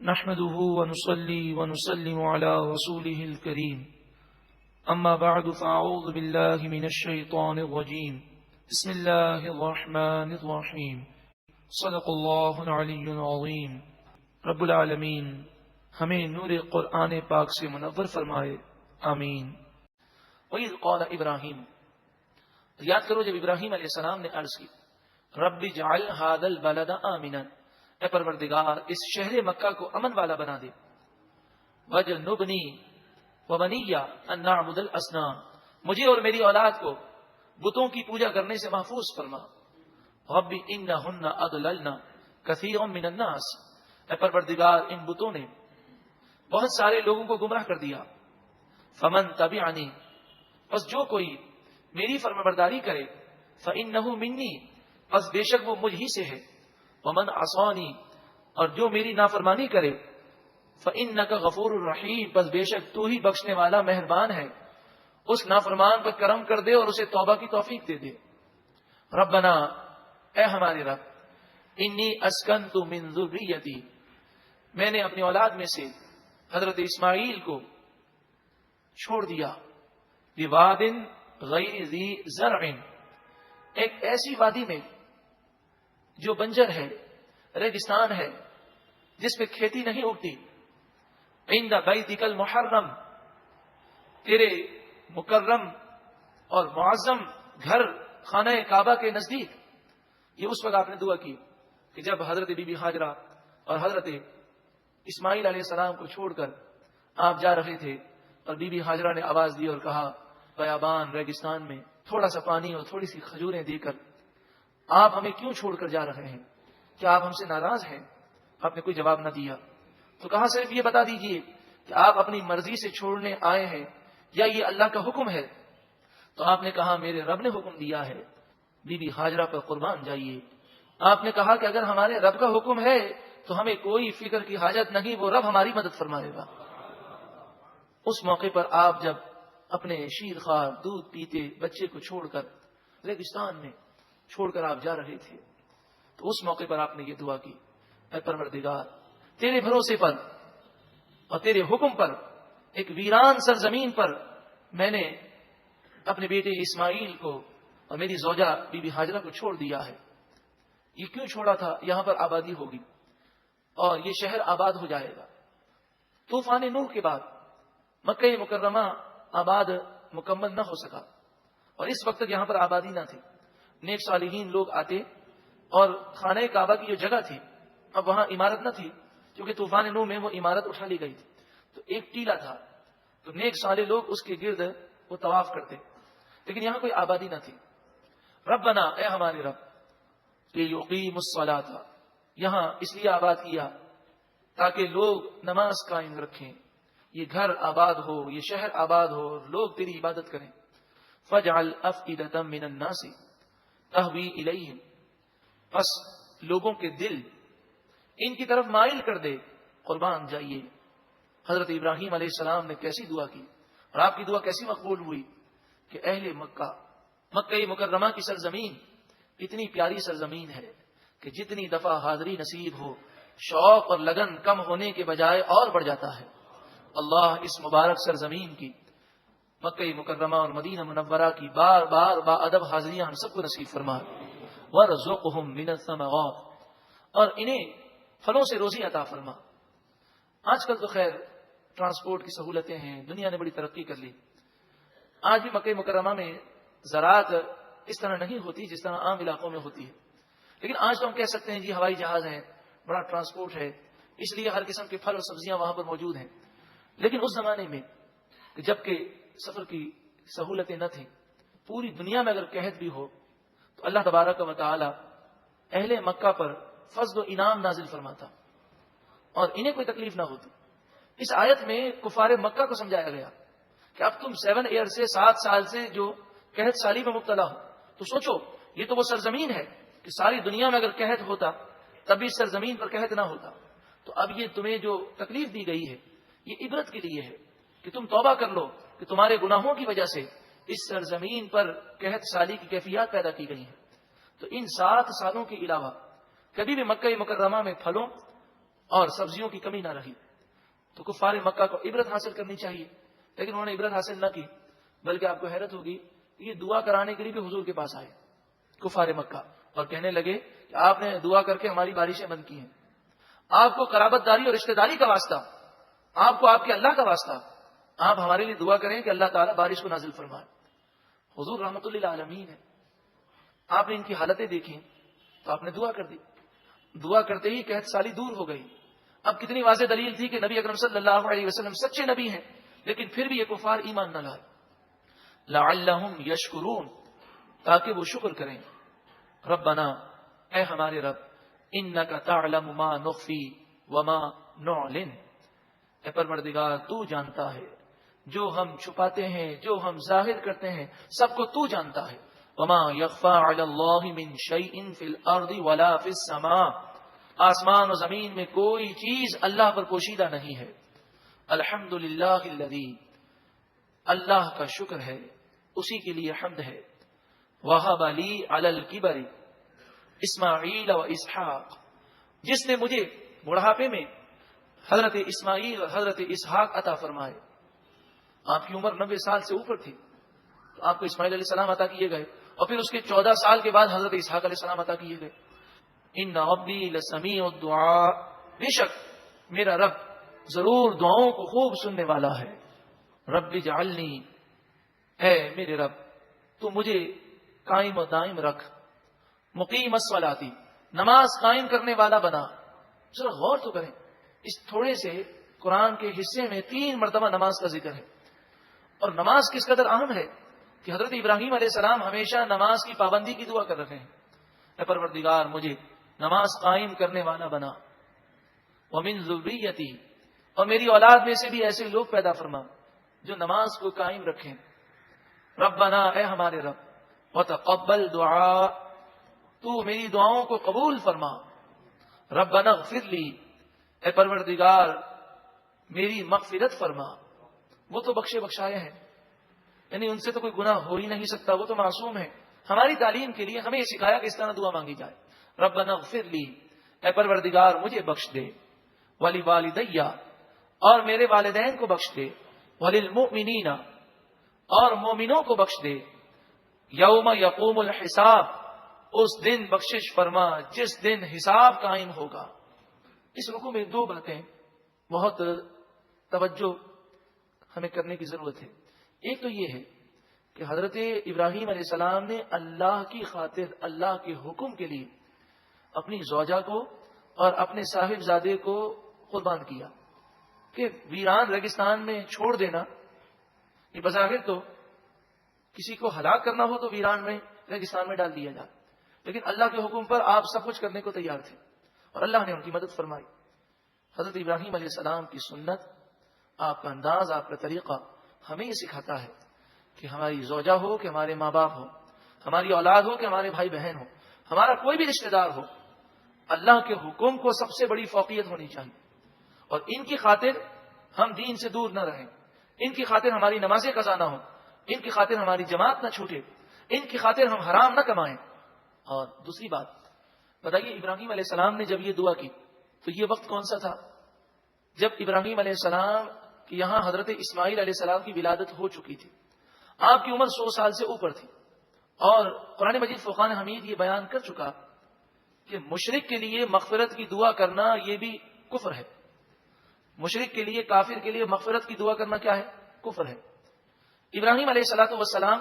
نحمده ونصلي ونسلم على رسوله الكريم أما بعد فأعوذ بالله من الشيطان الرجيم بسم الله الرحمن الرحيم صدق الله العلي العظيم رب العالمین ہمیں نور قرآن پاک سے منور فرمائے، آمین۔ وَإِذْ قَالَ ابراہیم، یاد کرو جب ابراہیم علیہ السلام نے عرض کی رب اجعل هذا البلد آمنا، اے پروردگار اس شہر مکہ کو امن والا بنا دے، وجنبنی وبنی ان نعبد الاصنام، مجھے اور میری اولاد کو بتوں کی پوجا کرنے سے محفوظ فرما، رب انہن اضللن کثیرا من الناس، اے پروردگار ان بتوں نے بہت سارے لوگوں کو گمراہ کر دیا، فمن تبعنی، پس جو کوئی میری فرمانبرداری کرے، فانہ منی، پس بے شک وہ مجھ ہی سے ہے، ومن عصانی، اور جو میری نافرمانی کرے، فانک غفور الرحیم، پس بے شک تو ہی بخشنے والا مہربان ہے، اس نافرمان پر کرم کر دے اور اسے توبہ کی توفیق دے دے۔ ربنا، اے ہمارے رب، انی اسکنت من ذریتی، میں نے اپنی اولاد میں سے حضرت اسماعیل کو چھوڑ دیا، بواد غیر ذی زرع، ایک ایسی وادی میں جو بنجر ہے، ریگستان ہے، جس پہ کھیتی نہیں اگتی، عند بیتک المحرم، تیرے مکرم اور معظم گھر خانہ کعبہ کے نزدیک۔ یہ اس وقت آپ نے دعا کی کہ جب حضرت بی بی ہاجرہ اور حضرت اسماعیل علیہ السلام کو چھوڑ کر آپ جا رہے تھے، اور بی بی ہاجرہ نے آواز دی اور کہا بیابان ریگستان میں تھوڑا سا پانی اور تھوڑی سی کھجوریں دے کر آپ ہمیں کیوں چھوڑ کر جا رہے ہیں؟ کیا آپ ہم سے ناراض ہیں؟ آپ نے کوئی جواب نہ دیا۔ تو کہا صرف یہ بتا دیجئے کہ آپ اپنی مرضی سے چھوڑنے آئے ہیں یا یہ اللہ کا حکم ہے؟ تو آپ نے کہا میرے رب نے حکم دیا ہے، بی بی ہاجرہ پر قربان جائیے۔ آپ نے کہا کہ اگر ہمارے رب کا حکم ہے تو ہمیں کوئی فکر کی حاجت نہیں، وہ رب ہماری مدد فرمائے گا۔ اس موقع پر آپ جب اپنے شیر خوار دودھ پیتے بچے کو چھوڑ کر ریگستان میں چھوڑ کر آپ جا رہے تھے، تو اس موقع پر آپ نے یہ دعا کی، اے پروردگار تیرے بھروسے پر اور تیرے حکم پر ایک ویران سرزمین پر میں نے اپنے بیٹے اسماعیل کو اور میری زوجہ بی بی ہاجرہ کو چھوڑ دیا ہے۔ یہ کیوں چھوڑا تھا؟ یہاں پر آبادی ہوگی اور یہ شہر آباد ہو جائے گا۔ طوفان نوح کے بعد مکہ مکرمہ آباد مکمل نہ ہو سکا، اور اس وقت تک یہاں پر آبادی نہ تھی۔ نیک صالحین لوگ آتے اور خانہ کعبہ کی جو جگہ تھی، اب وہاں عمارت نہ تھی کیونکہ طوفان نوح میں وہ عمارت اٹھا لی گئی تھی، تو ایک ٹیلا تھا، تو نیک صالح لوگ اس کے گرد وہ طواف کرتے، لیکن یہاں کوئی آبادی نہ تھی۔ ربنا، اے ہمارے رب، لیقیموا الصلاۃ، یہاں اس لیے آباد کیا تاکہ لوگ نماز قائم رکھیں، یہ گھر آباد ہو، یہ شہر آباد ہو، لوگ تیری عبادت کریں۔ فاجعل افئدۃ من الناس تہوی الیہم، پس لوگوں کے دل ان کی طرف مائل کر دے، قربان جائیے۔ حضرت ابراہیم علیہ السلام نے کیسی دعا کی، اور آپ کی دعا کیسی مقبول ہوئی کہ اہل مکہ مکرمہ کی سرزمین اتنی پیاری سرزمین ہے کہ جتنی دفعہ حاضری نصیب ہو، شوق اور لگن کم ہونے کے بجائے اور بڑھ جاتا ہے۔ اللہ اس مبارک سرزمین کی، مکہ مکرمہ اور مدینہ منورہ کی بار بار با ادب حاضریاں ہم سب کو نصیب فرما، وارزقہم من الثمرات، اور انہیں پھلوں سے روزی عطا فرما۔ آج کل تو خیر ٹرانسپورٹ کی سہولتیں ہیں، دنیا نے بڑی ترقی کر لی، آج بھی مکہ مکرمہ میں زراعت اس طرح نہیں ہوتی جس طرح عام علاقوں میں ہوتی ہے، لیکن آج تو ہم کہہ سکتے ہیں جی ہوائی جہاز ہیں، بڑا ٹرانسپورٹ ہے، اس لیے ہر قسم کے پھل اور سبزیاں وہاں پر موجود ہیں۔ لیکن اس زمانے میں جبکہ سفر کی سہولتیں نہ تھیں، پوری دنیا میں اگر قحط بھی ہو تو اللہ تبارک و تعالی اہل مکہ پر فضل و انعام نازل فرماتا اور انہیں کوئی تکلیف نہ ہوتی۔ اس آیت میں کفار مکہ کو سمجھایا گیا کہ اب تم 7 سال سے جو قحط سالی میں مبتلا ہو، تو سوچو یہ تو وہ سرزمین ہے کہ ساری دنیا میں اگر قحط ہوتا تب بھی اس سرزمین پر قحط نہ ہوتا، تو اب یہ تمہیں جو تکلیف دی گئی ہے یہ عبرت کے لیے ہے کہ تم توبہ کر لو کہ تمہارے گناہوں کی وجہ سے اس سرزمین پر قحط سالی کی کیفیات پیدا کی گئی ہیں۔ تو ان 7 سالوں کے علاوہ کبھی بھی مکہ مکرمہ میں پھلوں اور سبزیوں کی کمی نہ رہی. تو کفار مکہ کو عبرت حاصل کرنی چاہیے، لیکن انہوں نے عبرت حاصل نہ کی، بلکہ آپ کو حیرت ہوگی یہ دعا کرانے کے لیے بھی حضور کے پاس آئے کفار مکہ، اور کہنے لگے کہ آپ نے دعا کر کے ہماری بارشیں بند کی ہیں، آپ کو قرابت داری اور رشتہ داری کا واسطہ، آپ کو آپ کے اللہ کا واسطہ، آپ ہمارے لیے دعا کریں کہ اللہ تعالیٰ بارش کو نازل فرمائے. حضور رحمت اللہ عالمین ہے، آپ نے ان کی حالتیں دیکھی تو آپ نے دعا کر دی. دعا کرتے ہی قحط سالی دور ہو گئی. اب کتنی واضح دلیل تھی کہ نبی اکرم صلی اللہ علیہ وسلم سچے نبی ہیں، لیکن پھر بھی یہ کفار ایمان نہ لائے. لعلہم یشکرون، تاکہ وہ شکر کریں. ربنا، اے ہمارے رب، انک تعلم ما نخفی وما نعلن، اے پروردگار تو جانتا ہے جو ہم چھپاتے ہیں، جو ہم ظاہر کرتے ہیں، سب کو تو جانتا ہے. وما یخفى علی اللہ من شیء فی الارض ولا فی السماء، آسمان و زمین میں کوئی چیز اللہ پر پوشیدہ نہیں ہے. الحمدللہ الذی، اللہ کا شکر ہے، اسی کے لیے حمد ہے. وہب لی علی الکبر اسماعیل و اسحاق، جس نے مجھے بڑھاپے میں حضرت اسماعیل اور حضرت اسحاق عطا فرمائے. آپ کی عمر 90 سال سے اوپر تھی تو آپ کو اسماعیل علیہ السلام عطا کیے گئے، اور پھر اس کے 14 سال کے بعد حضرت اسحاق علیہ السلام عطا کیے گئے. ان ربی لسمیع الدعاء، بے شک میرا رب ضرور دعاؤں کو خوب سننے والا ہے. رب اجعلنی، اے میرے رب تو مجھے قائم و دائم رکھ. مقیم الصلاۃ، نماز قائم کرنے والا بنا. ذرا غور تو کریں، اس تھوڑے سے قرآن کے حصے میں 3 مرتبہ نماز کا ذکر ہے، اور نماز کس قدر اہم ہے کہ حضرت ابراہیم علیہ السلام ہمیشہ نماز کی پابندی کی دعا کر رہے ہیں. اے پروردگار مجھے نماز قائم کرنے والا بنا. ومن ذریتی، اور میری اولاد میں سے بھی ایسے لوگ پیدا فرما جو نماز کو قائم رکھیں. ربنا، اے ہمارے رب، وتقبل دعا، تو میری دعاؤں کو قبول فرما. ربنا اغفر لی، اے پروردگار میری مغفرت فرما. وہ تو بخشے بخشائے ہیں، یعنی ان سے تو کوئی گناہ ہو ہی نہیں سکتا، وہ تو معصوم ہے. ہماری تعلیم کے لیے ہمیں یہ سکھایا کہ اس طرح دعا مانگی جائے. ربنا اغفر لی، اے پروردگار مجھے بخش دے. ولوالدی، اور میرے والدین کو بخش دے. وللمؤمنین، اور مومنوں کو بخش دے. یوم یقوم الحساب، اس دن بخشش فرما جس دن حساب قائم ہوگا. اس رکوع میں 2 باتیں بہت توجہ ہمیں کرنے کی ضرورت ہے. ایک تو یہ ہے کہ حضرت ابراہیم علیہ السلام نے اللہ کی خاطر، اللہ کے حکم کے لیے اپنی زوجہ کو اور اپنے صاحبزادے کو قربان کیا. کہ ویران ریگستان میں چھوڑ دینا، یہ بظاہر تو کسی کو ہلاک کرنا ہو تو ویران میں ریگستان میں ڈال دیا جائے، لیکن اللہ کے حکم پر آپ سب کچھ کرنے کو تیار تھے، اور اللہ نے ان کی مدد فرمائی. حضرت ابراہیم علیہ السلام کی سنت، آپ کا انداز، آپ کا طریقہ ہمیں یہ سکھاتا ہے کہ ہماری زوجہ ہو کہ ہمارے ماں باپ ہو، ہماری اولاد ہو کہ ہمارے بھائی بہن ہو، ہمارا کوئی بھی رشتہ دار ہو، اللہ کے حکم کو سب سے بڑی فوقیت ہونی چاہیے. اور ان کی خاطر ہم دین سے دور نہ رہیں، ان کی خاطر ہماری نمازیں قضا نہ ہوں، ان کی خاطر ہماری جماعت نہ چھوٹے، ان کی خاطر ہم حرام نہ کمائیں. اور دوسری بات بتائیے، ابراہیم علیہ السلام نے جب یہ دعا کی تو یہ وقت کون سا تھا؟ جب ابراہیم علیہ السلام کی یہاں حضرت اسماعیل علیہ السلام کی ولادت ہو چکی تھی. آپ کی عمر 100 سال سے اوپر تھی، اور قرآن مجید فرقان حمید یہ بیان کر چکا کہ مشرک کے لیے مغفرت کی دعا کرنا یہ بھی کفر ہے. مشرک کے لیے، کافر کے لیے مغفرت کی دعا کرنا کیا ہے؟ کفر ہے. ابراہیم علیہ الصلوۃ والسلام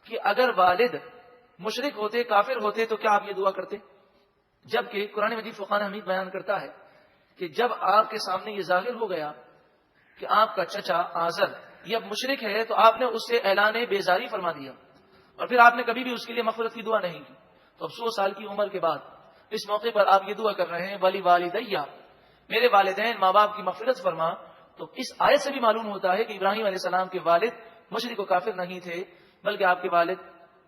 کہ اگر والد مشرک ہوتے، کافر ہوتے تو کیا آپ یہ دعا کرتے؟ جبکہ قرآن مجید فرقان حمید بیان کرتا ہے کہ جب آپ کے سامنے یہ ظاہر ہو گیا کہ آپ کا چچا آزر یہ اب مشرک ہے تو آپ نے اس سے اعلان بیزاری فرما دیا، اور پھر آپ نے کبھی بھی اس کے لیے مغفرت کی دعا نہیں کی. تو اب 100 سال کی عمر کے بعد اس موقع پر آپ یہ دعا کر رہے ہیں، ولی والدیہ، میرے والدین ماں باپ کی مغفرت فرما. تو اس آیت سے بھی معلوم ہوتا ہے کہ ابراہیم علیہ السلام کے والد مشرک و کافر نہیں تھے، بلکہ آپ کے والد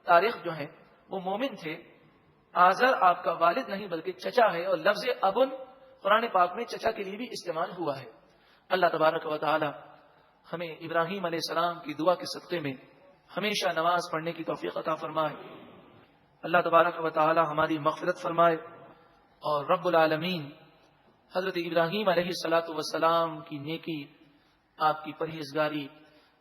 تاریخ جو ہیں وہ مومن تھے. آزر آپ کا والد نہیں بلکہ چچا ہے، اور لفظ ابن قرآن پاک میں چچا کے لیے بھی استعمال ہوا ہے. اللہ تبارک و تعالی ہمیں ابراہیم علیہ السلام کی دعا کے صدقے میں ہمیشہ نماز پڑھنے کی توفیق عطا فرمائے. اللہ تبارک و تعالی ہماری مغفرت فرمائے، اور رب العالمین حضرت ابراہیم علیہ الصلاۃ والسلام کی نیکی، آپ کی پرہیزگاری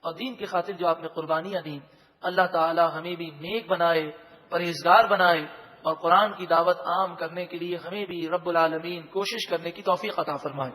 اور دین کی خاطر جو آپ نے قربانیاں دیں، اللہ تعالی ہمیں بھی نیک بنائے، پرہیزگار بنائے، اور قرآن کی دعوت عام کرنے کے لیے ہمیں بھی رب العالمین کوشش کرنے کی توفیق عطا فرمائے۔